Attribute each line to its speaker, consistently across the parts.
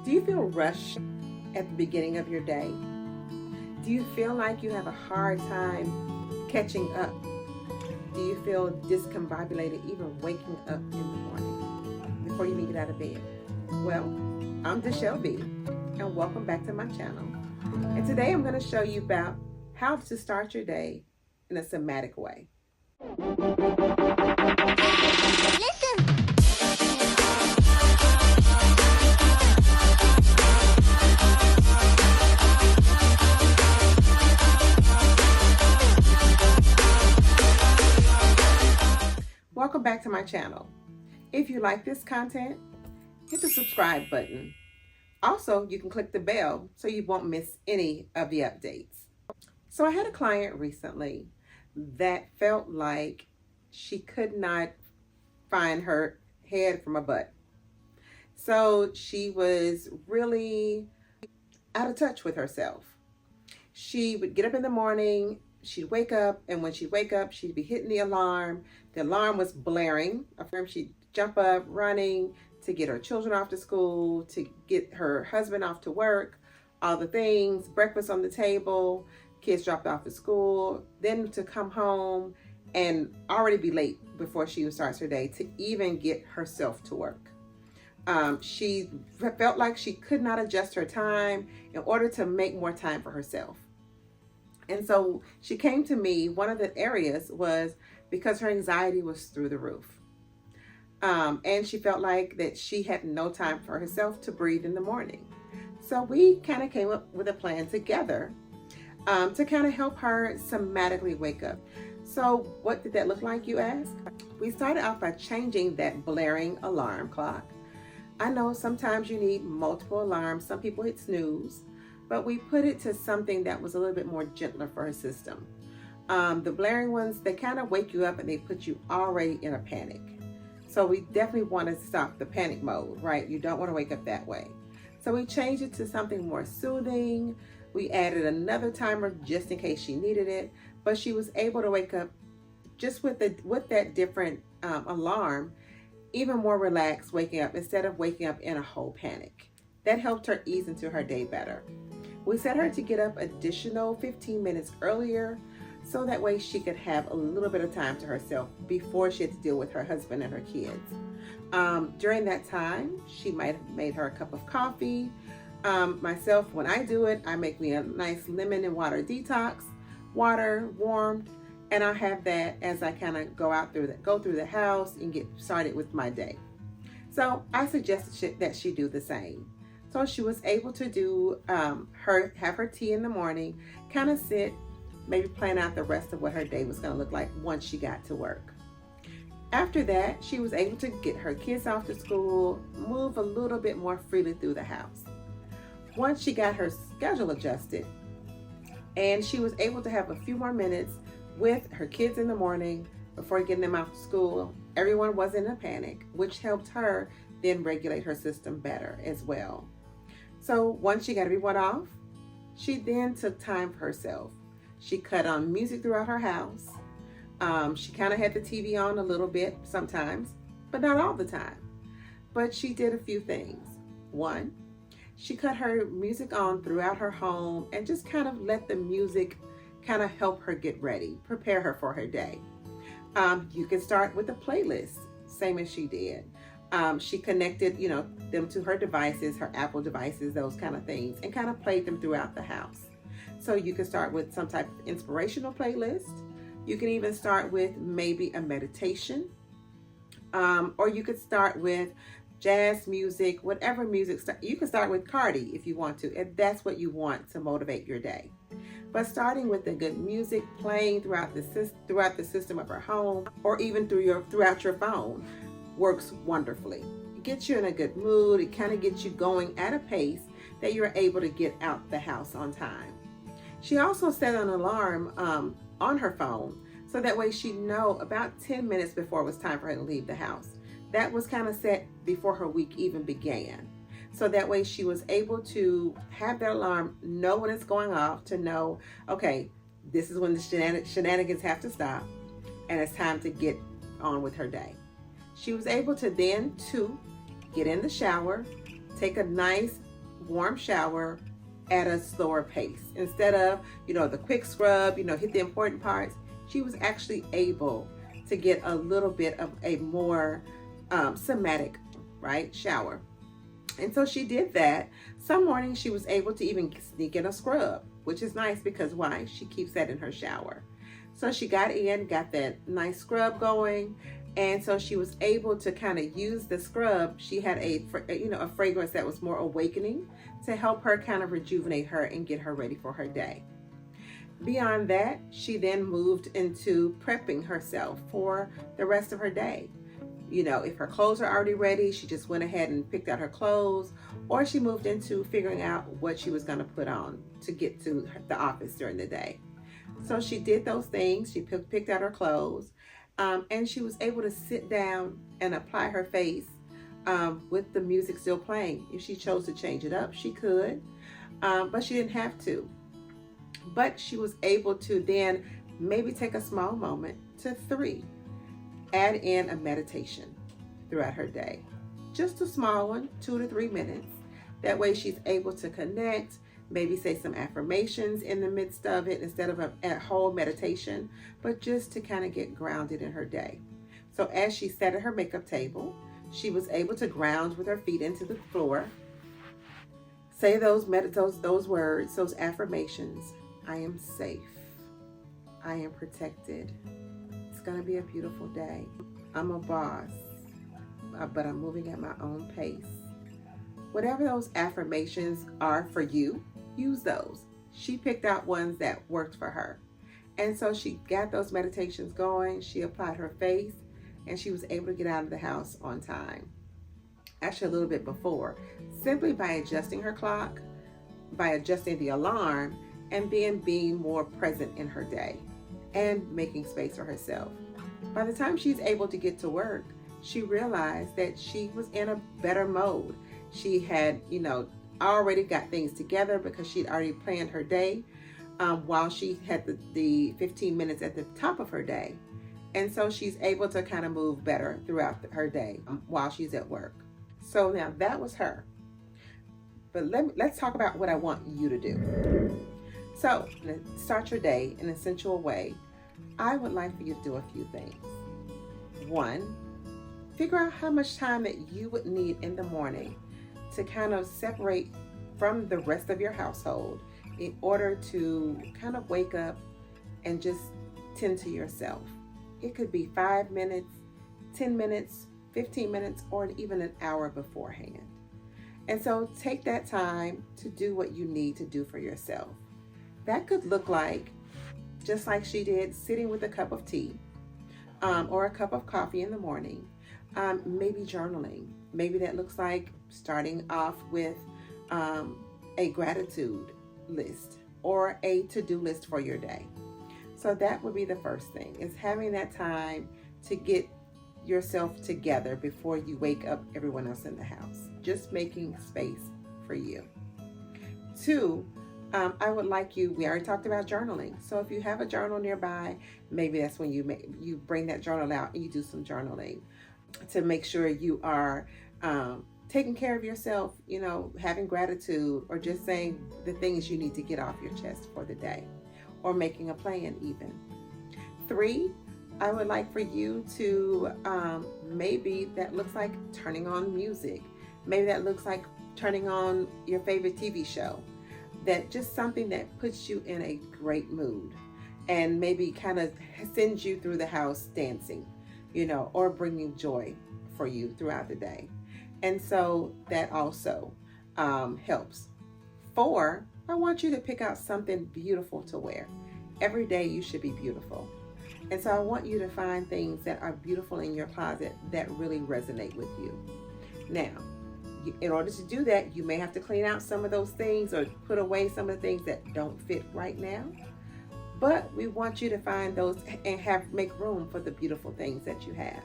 Speaker 1: Do you feel rushed at the beginning of your day? Do you feel like you have a hard time catching up? Do you feel discombobulated even waking up in the morning before you even get out of bed? Well, I'm Shelby, and welcome back to my channel. And today I'm going to show you about how to start your day in a somatic way. Welcome back to my channel. If you like this content, hit the subscribe button. Also, you can click the bell so you won't miss any of the updates. So I had a client recently that felt like she could not find her head from her butt. So she was really out of touch with herself. She would get up in the morning, she'd wake up, and when she'd wake up, she'd be hitting the alarm. The alarm was blaring. She'd jump up, running to get her children off to school, to get her husband off to work, all the things, breakfast on the table, kids dropped off at school, then to come home and already be late before she even starts her day to even get herself to work. She felt like she could not adjust her time in order to make more time for herself. And so she came to me. One of the areas was because her anxiety was through the roof. And she felt like that she had no time for herself to breathe in the morning. So we kind of came up with a plan together to kind of help her somatically wake up. So what did that look like, you ask? We started off by changing that blaring alarm clock. I know sometimes you need multiple alarms. Some people hit snooze, but we put it to something that was a little bit more gentler for her system. The blaring ones, they kind of wake you up and they put you already in a panic. So we definitely want to stop the panic mode, right? You don't want to wake up that way. So we changed it to something more soothing. We added another timer just in case she needed it, but she was able to wake up just with that different alarm, even more relaxed waking up instead of waking up in a whole panic. That helped her ease into her day better. We set her to get up additional 15 minutes earlier so that way she could have a little bit of time to herself before she had to deal with her husband and her kids. During that time, she might have made her a cup of coffee. Myself, when I do it, I make me a nice lemon and water detox, water warmed, and I have that as I kind of go through the house and get started with my day. So I suggested that she do the same. So she was able to do have her tea in the morning, kind of sit, maybe plan out the rest of what her day was going to look like once she got to work. After that, she was able to get her kids off to school, move a little bit more freely through the house. Once she got her schedule adjusted, and she was able to have a few more minutes with her kids in the morning before getting them off to school, everyone was in a panic, which helped her then regulate her system better as well. So once she got everyone off, she then took time for herself. She cut on music throughout her house. She kind of had the TV on a little bit sometimes, but not all the time. But she did a few things. One, she cut her music on throughout her home and just kind of let the music kind of help her get ready, prepare her for her day. You can start with a playlist, same as she did. She connected, them to her devices, her Apple devices, those kind of things, and kind of played them throughout the house. So you can start with some type of inspirational playlist. You can even start with maybe a meditation, or you could start with jazz music, whatever music. You can start with Cardi if you want to, if that's what you want to motivate your day. But starting with the good music playing throughout the system of her home, or even throughout your phone, works wonderfully. It gets you in a good mood. It kind of gets you going at a pace that you're able to get out the house on time. She also set an alarm on her phone so that way she'd know about 10 minutes before it was time for her to leave the house. That was kind of set before her week even began. So that way she was able to have that alarm, know when it's going off, to know, okay, this is when the shenanigans have to stop and it's time to get on with her day. She was able to then, too, get in the shower, take a nice warm shower at a slower pace. Instead of, the quick scrub, hit the important parts, she was actually able to get a little bit of a more somatic, right, shower. And so she did that. Some mornings she was able to even sneak in a scrub, which is nice because why? She keeps that in her shower. So she got that nice scrub going. And so she was able to kind of use the scrub. She had a fragrance that was more awakening to help her kind of rejuvenate her and get her ready for her day. Beyond that, she then moved into prepping herself for the rest of her day. If her clothes are already ready, she just went ahead and picked out her clothes, or she moved into figuring out what she was going to put on to get to the office during the day. So she did those things. She picked out her clothes, and she was able to sit down and apply her face with the music still playing. If she chose to change it up, she could, but she didn't have to. But she was able to then maybe take a small moment to add in a meditation throughout her day. Just a small one, 2 to 3 minutes. That way she's able to connect, maybe say some affirmations in the midst of it instead of a whole meditation, but just to kind of get grounded in her day. So as she sat at her makeup table, she was able to ground with her feet into the floor, say those words, those affirmations. I am safe. I am protected. It's going to be a beautiful day. I'm a boss, but I'm moving at my own pace. Whatever those affirmations are for you, use those. She picked out ones that worked for her. And so she got those meditations going. She applied her face, and she was able to get out of the house on time. Actually, a little bit before, simply by adjusting her clock, by adjusting the alarm, and then being more present in her day and making space for herself. By the time she's able to get to work, she realized that she was in a better mode. She had, already got things together because she'd already planned her day while she had the 15 minutes at the top of her day. And so she's able to kind of move better throughout her day while she's at work. So now that was her. But let's talk about what I want you to do. So to start your day in a sensual way, I would like for you to do a few things. 1, figure out how much time that you would need in the morning to kind of separate from the rest of your household in order to kind of wake up and just tend to yourself. It could be 5 minutes, 10 minutes, 15 minutes, or even an hour beforehand. And so take that time to do what you need to do for yourself. That could look like, just like she did, sitting with a cup of tea or a cup of coffee in the morning, maybe journaling. Maybe that looks like starting off with a gratitude list or a to-do list for your day. So that would be the first thing, is having that time to get yourself together before you wake up everyone else in the house. Just making space for you. 2, I would like you, we already talked about journaling. So if you have a journal nearby, maybe that's when you bring that journal out and you do some journaling to make sure you are taking care of yourself, having gratitude, or just saying the things you need to get off your chest for the day, or making a plan even. 3, I would like for you to, maybe that looks like turning on music. Maybe that looks like turning on your favorite TV show. That just something that puts you in a great mood and maybe kind of sends you through the house dancing, or bringing joy for you throughout the day. And so that also helps. 4, I want you to pick out something beautiful to wear. Every day you should be beautiful. And so I want you to find things that are beautiful in your closet that really resonate with you. Now, in order to do that, you may have to clean out some of those things or put away some of the things that don't fit right now. But we want you to find those and make room for the beautiful things that you have.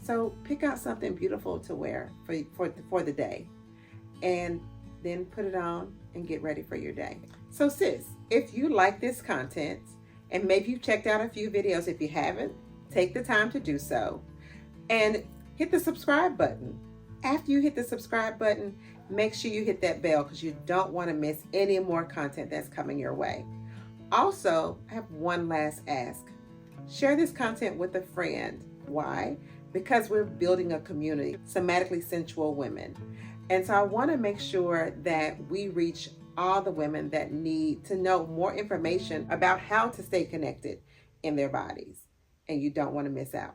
Speaker 1: So pick out something beautiful to wear for the day, and then put it on and get ready for your day. So sis, if you like this content, and maybe you've checked out a few videos, if you haven't, take the time to do so and hit the subscribe button. After you hit the subscribe button, make sure you hit that bell because you don't want to miss any more content that's coming your way. Also, I have one last ask. Share this content with a friend. Why? Because we're building a community, somatically sensual women. And so I want to make sure that we reach all the women that need to know more information about how to stay connected in their bodies. And you don't want to miss out.